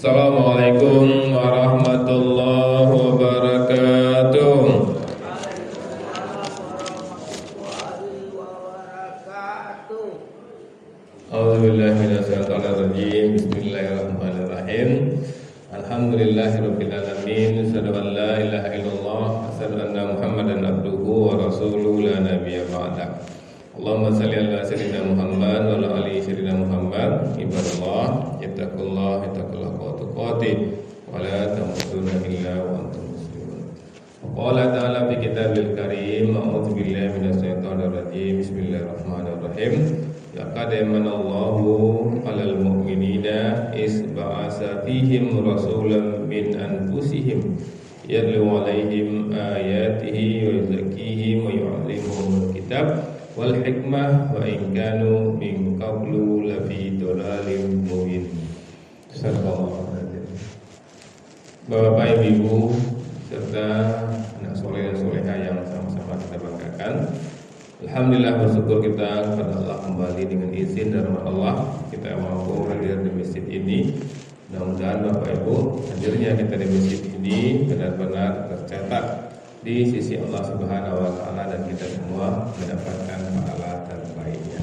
Assalamualaikum warahmatullahi wabarakatuh. A'udzubillahi minasyaitonir rajim. Bismillahirrahmanirrahim. Alhamdulillahirabbil alamin. Asyhadu an la ilaha illallah, asyhadu anna Muhammadan abduhu wa rasuluhu la nabiyya ba'da. Allahumma salli ala sayyidina Muhammad wa ala ali sayyidina Muhammad. Ibadallah, ittaqullah haqqa tuqatih wa la tamutunna illa wa antum muslimun. Qala ta'ala fi kitabil karim, a'udzu billahi minasyaitonir rajim. Bismillahirrahmanirrahim. Laqad manallahu 'alal mu'minina iz ba'atsa fihim rasulan min anfusihim yatlu 'alaihim ayatihi wa yuzakkihim wa yu'allimuhumul kitab wal hikmah wa in kanu min qablu lafi dhalalin mubin. Bapak Ibu serta anak soleh dan soleha yang sama-sama kita banggakan, alhamdulillah bersyukur kita kepada Allah kembali dengan izin dan rahmat Allah kita mampu hadir di masjid ini. Mudah-mudahan Bapak Ibu hadirnya kita di masjid ini benar-benar tercatat di sisi Allah Subhanahu wa taala dan kita semua mendapatkan pahala terbaiknya.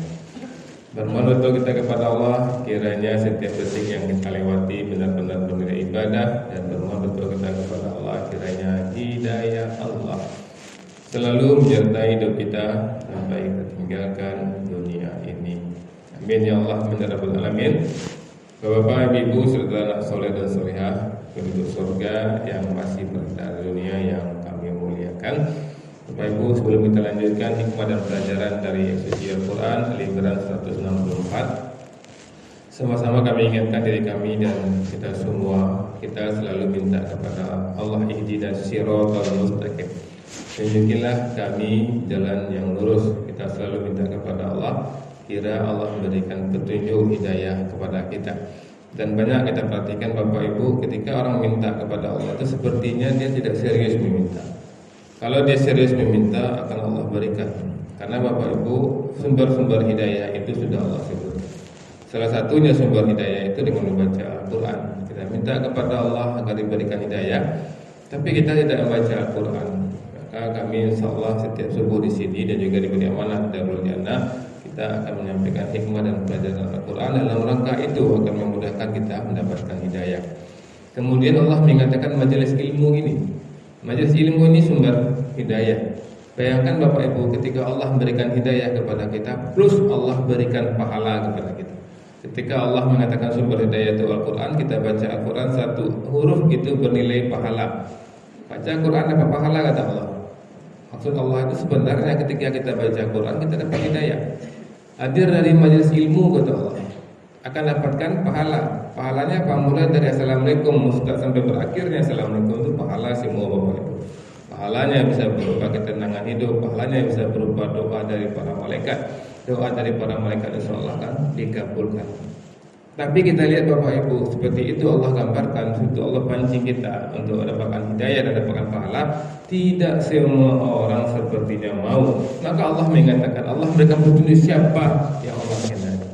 Bermohon untuk kita kepada Allah kiranya setiap detik yang kita lewati benar-benar bernilai ibadah, dan bermohon untuk kita kepada Allah kiranya hidayah Allah selalu menyertai hidup kita sampai kita tinggalkan dunia ini. Amin ya Allah min rabbal alamin. Bapak Ibu serta anak soleh dan solehah penduduk surga yang masih berada di dunia yang kami muliakan. Bapak Ibu, sebelum kita lanjutkan hikmah dan pelajaran dari suci Al-Quran Al-Imran 164, sama-sama kami ingatkan diri kami dan kita semua, kita selalu minta kepada Allah, ihdinas siratal mustaqim, tunjukilah kami jalan yang lurus. Kita selalu minta kepada Allah, kira Allah memberikan petunjuk hidayah kepada kita. Dan banyak kita perhatikan Bapak Ibu, ketika orang minta kepada Allah itu sepertinya dia tidak serius meminta. Kalau dia serius meminta akan Allah berikan. Karena Bapak Ibu, sumber-sumber hidayah itu sudah Allah sebut. Salah satunya sumber hidayah itu dengan membaca Al-Quran. Kita minta kepada Allah agar diberikan hidayah, tapi kita tidak membaca Al-Quran. Maka kami insya Allah setiap subuh di sini dan juga diberi amanah Darul Jannah, kita akan menyampaikan hikmah dan pelajaran Al-Quran. Dalam rangka itu akan memudahkan kita mendapatkan hidayah. Kemudian Allah mengatakan majelis ilmu ini, majelis ilmu ini sumber hidayah. Bayangkan Bapak Ibu, ketika Allah memberikan hidayah kepada kita, plus Allah berikan pahala kepada kita. Ketika Allah mengatakan sumber hidayah itu Al-Quran, kita baca Al-Quran satu huruf itu bernilai pahala. Baca Al-Quran dapat pahala kata Allah. Maksud Allah itu sebenarnya ketika kita baca Al-Quran kita dapat hidayah. Hadir dari majelis ilmu kata Allah akan dapatkan pahala. Pahalanya apa? Mulai dari Assalamualaikum Ustaz sampai berakhirnya Assalamualaikum itu pahala semua Bapak Ibu. Pahalanya bisa berupa ketenangan hidup, pahalanya bisa berupa doa dari para malaikat. Doa dari para malaikat insyaallah akan dikabulkan. Tapi kita lihat Bapak Ibu, seperti itu Allah gambarkan, itu Allah pancing kita untuk mendapatkan hidayah dan mendapatkan pahala. Tidak semua orang sepertinya mau. Maka Allah mengatakan, Allah memberikan petunjuk siapa yang Allah kehendaki.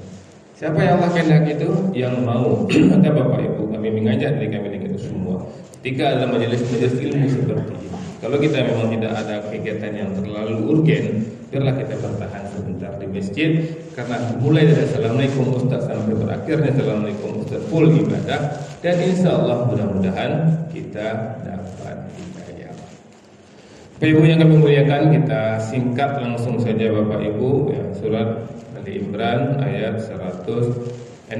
Siapa yang Allah kehendaki itu yang mau. Maka Bapak Ibu, kami mengajak diri kami dengan itu semua. Ketika ada majelis-majelis ilmu seperti ini, kalau kita memang tidak ada kegiatan yang terlalu urgen, biarlah kita bertahan sebentar di masjid. Karena mulai dari Assalamualaikum Ustaz sampai berakhirnya Assalamualaikum Ustaz full ibadah. Dan insya Allah mudah-mudahan kita dapat hidayah. Bapak Ibu yang kami muliakan, kita singkat langsung saja Bapak Ibu ya, surat Ali Imran ayat 164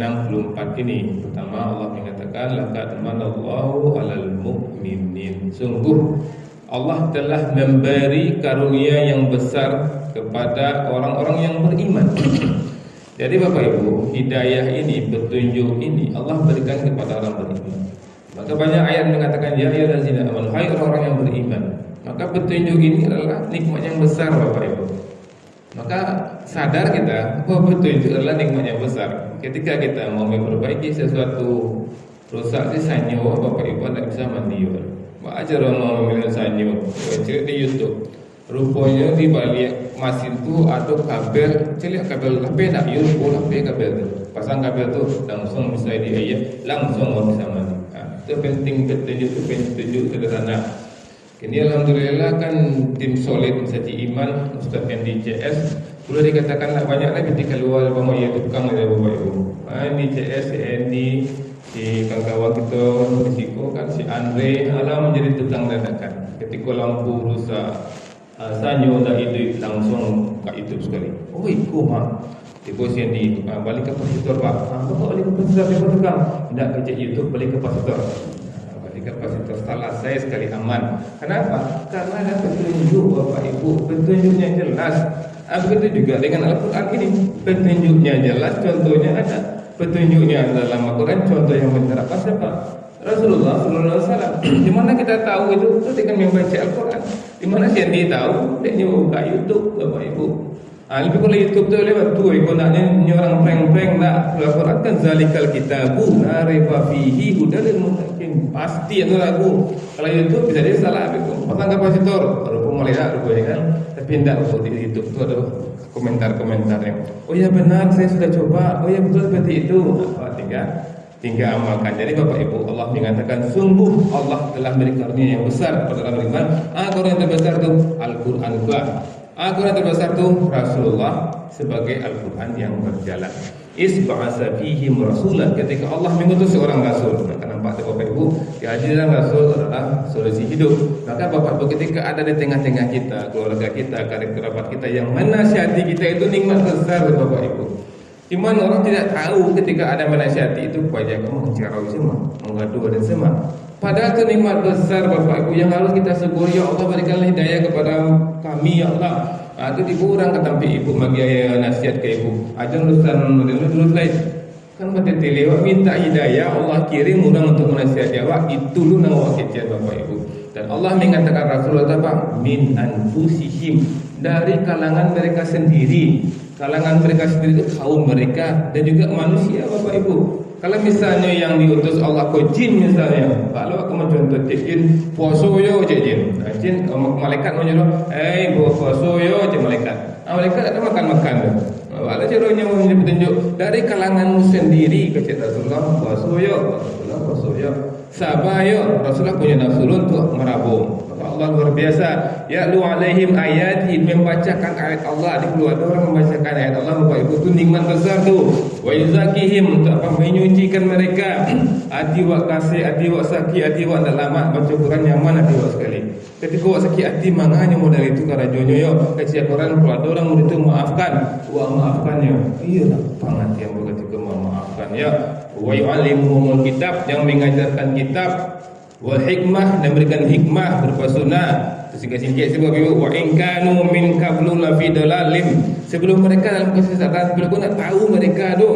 ini. Pertama Allah mengatakan laqad manallahu 'alal mu'minin. Sungguh Allah telah memberi karunia yang besar kepada orang-orang yang beriman. Jadi Bapak Ibu, hidayah ini, petunjuk ini Allah berikan kepada orang beriman. Maka banyak ayat mengatakan ya ayyuhallazina amanu, hai orang-orang yang beriman. Maka petunjuk ini adalah nikmat yang besar Bapak Ibu. Maka sadar kita bahwa petunjuk adalah nikmat yang besar. Ketika kita mau memperbaiki sesuatu rusak di sanyo, Bapak Ibu tidak bisa mandiur. Ajar orang memilih sanyo, cek di YouTube. Rupanya di balik mesin itu ada kabel, celik kabel HP nak, ya rupa HP kabel tu. Pasang kabel tu langsung bisa di air, langsung mau bisa mandi. Itu penting petunjuk sederhana. Ini alhamdulillah kan tim solid Sati Iman Ustaz Endi CS boleh dikatakan lah banyak lagi ketika luar bama ya tukang ada Bapak Ibu. Ini CS Endi si kawan-kawan kita Meksiko kan si Andre alam menjadi tukang dadakan. Ketika lampu rusak sanyo tak itu langsung kat YouTube sekali. Oh ikut mak. Ibu si Endi balik ke kapasitor Pak. Bapak balik ke kapasitor dia tukang. Tidak kerja YouTube balik ke kapasitor. Kapasitor salah saya sekali aman. Kenapa? Karena ada petunjuk Bapak Ibu, petunjuknya jelas. Begitu juga dengan Al-Quran ini, petunjuknya jelas. Contohnya ada petunjuknya dalam Al-Quran. Contoh yang benar apa siapa? Rasulullah Sallallahu Alaihi Wasallam. Di mana kita tahu itu dengan membaca Al-Quran. Di mana sih dia tahu? Dia buka YouTube Bapak Ibu. Lebih kalau YouTube tu lewat tu, ikut naknya nyorang prank-prank nak Al-Quran kan zalikal kitabu la raiba fihi hudal lil muttaqin. Pasti itu lagu. Kalau YouTube bisa dia salah begitu. Pasang kapasitor, rupa mulai dah rupanya kan. Tapi tidak untuk di YouTube tu ada komentar-komentarnya. Oh ya benar, saya sudah coba. Oh ya betul seperti itu. Apa tinggal amalkan. Jadi Bapak Ibu, Allah mengatakan sungguh Allah telah beri karunia yang besar pada orang beriman. Karunia yang terbesar itu Al-Quran juga. Al-Quran terbesar itu Rasulullah sebagai Al-Quran yang berjalan. Isba'asa fihim rasulah, ketika Allah mengutus seorang rasul. Maka nampak Bapak Ibu, kehadiran rasul adalah solusi hidup. Maka Bapak Ibu ketika ada di tengah-tengah kita, keluarga kita, karib kerabat kita yang menasihati kita, itu nikmat besar Bapak Ibu. Cuman orang tidak tahu ketika ada menasihati itu kewajiban mencerau semua, mengadu dan semua. Padahal itu nikmat besar Bapak Ibu yang harus kita syukuri. Ya Allah berikanlah hidayah kepada kami ya Allah. Itu dikurang ketampi ibu bagi ayah nasihat ke ibu. Ajang lulus lain. Kan mati lewat minta hidayah Allah kirim orang untuk menasihati awak. Itu lu nang awak kecil Bapak Ibu. Dan Allah mengatakan Rasulullah apa? Min anfusihim, dari kalangan mereka sendiri. Kalangan mereka sendiri itu kaum mereka dan juga manusia Bapak Ibu. Kalau misalnya yang diutus Allah ke jin misalnya, kalau aku mencontoh jin, puasa yo jin, jin malaikat menyuruh, puasa yo malaikat. Malaikat ada makan. Kalau caranya menjadi petunjuk dari kalanganmu sendiri, kata Rasulullah, puasa yo, sabar yo, Rasulullah punya nafsu untuk merabung. Allah luar biasa. Ya'lu alaihim ayati, membacakan ayat Allah. Di keluar orang membacakan ayat Allah Bapak Ibu itu nikmat besar tu. Wa yuzakihim, untuk apa? Menyucikan mereka. Hati wak kasih, hati wak sakit, hati wak tak lama baca Quran nyaman hati wak sekali. Ketika wak sakit hati manganya modal itu karajonyo yo. Kaca Quran keluar orang murid itu maafkan. Wa maafkannya. Iyalah pangat yang ketika memaafkan ya. Wa yu'allimuhumul kitab, yang mengajarkan kitab. Wal hikmah, dan memberikan hikmah berupa sunnah. Singkat-singkat sebab itu wa in kanu min qablu la fi dalalim, sebelum mereka dalam kesesatan, sebelum nak tahu mereka tu.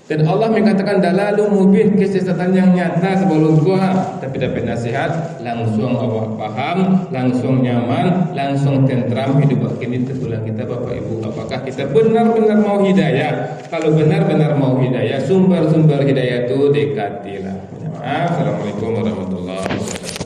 Dan Allah mengatakan dalalum mubin, kesesatan yang nyata sebelum gua, tapi dapat nasihat langsung awak paham, langsung nyaman, langsung tentram hidup kini terpulang kita Bapak Ibu. Apakah kita benar-benar mau hidayah? Kalau benar-benar mau hidayah, sumber-sumber hidayah itu dekatilah. Assalamualaikum warahmatullahi wabarakatuh.